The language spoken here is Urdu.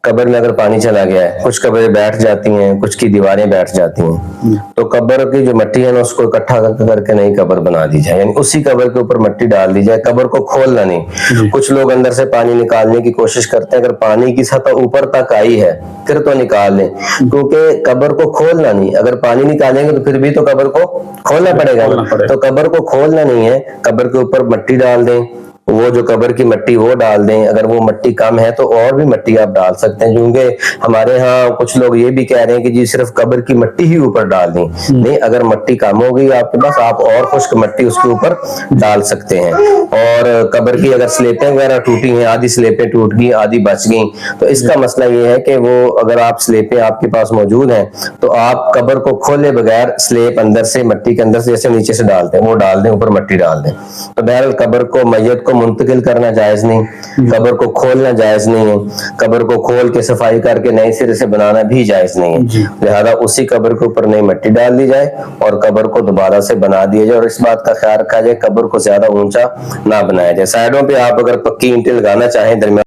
قبر میں اگر پانی چلا گیا ہے، کچھ قبریں بیٹھ جاتی ہیں، کچھ کی دیواریں بیٹھ جاتی ہیں، تو قبر کی جو مٹی ہے نا اس کو اکٹھا کر کے نئی قبر بنا دی جائے، یعنی اسی قبر کے اوپر مٹی ڈال دی جائے، قبر کو کھولنا نہیں۔ کچھ لوگ اندر سے پانی نکالنے کی کوشش کرتے ہیں، اگر پانی کی سطح اوپر تک آئی ہے پھر تو نکال لیں، کیونکہ قبر کو کھولنا نہیں، اگر پانی نکالیں گے تو پھر بھی تو قبر کو کھولنا پڑے گا، تو قبر کو کھولنا نہیں ہے، قبر کے اوپر مٹی ڈال دیں، وہ جو قبر کی مٹی وہ ڈال دیں، اگر وہ مٹی کم ہے تو اور بھی مٹی آپ ڈال سکتے ہیں، کیونکہ ہمارے ہاں کچھ لوگ یہ بھی کہہ رہے ہیں کہ جی صرف قبر کی مٹی ہی اوپر ڈال دیں، نہیں، اگر مٹی کم ہو گئی آپ کے پاس، آپ اور خشک مٹی اس کے اوپر ڈال سکتے ہیں۔ اور قبر کی اگر سلیپیں وغیرہ ٹوٹی ہیں، آدھی سلیپیں ٹوٹ گئی، آدھی بچ گئیں، تو اس کا مسئلہ یہ ہے کہ وہ اگر آپ سلیپیں آپ کے پاس موجود ہیں تو آپ قبر کو کھولے بغیر سلیپ اندر سے مٹی کے اندر سے جیسے نیچے سے ڈالتے ہیں وہ ڈال دیں، اوپر مٹی ڈال دیں، تو بہرحال قبر کو میت کو منتقل کرنا جائز نہیں، قبر کو کھولنا جائز نہیں ہے، قبر کو کھول کے صفائی کر کے نئے سرے سے بنانا بھی جائز نہیں ہے، لہذا اسی قبر کے اوپر نئی مٹی ڈال دی جائے اور قبر کو دوبارہ سے بنا دیا جائے، اور اس بات کا خیال رکھا جائے قبر کو زیادہ اونچا نہ بنایا جائے، سائڈوں پہ آپ اگر پکی اینٹیں لگانا چاہیں درمیان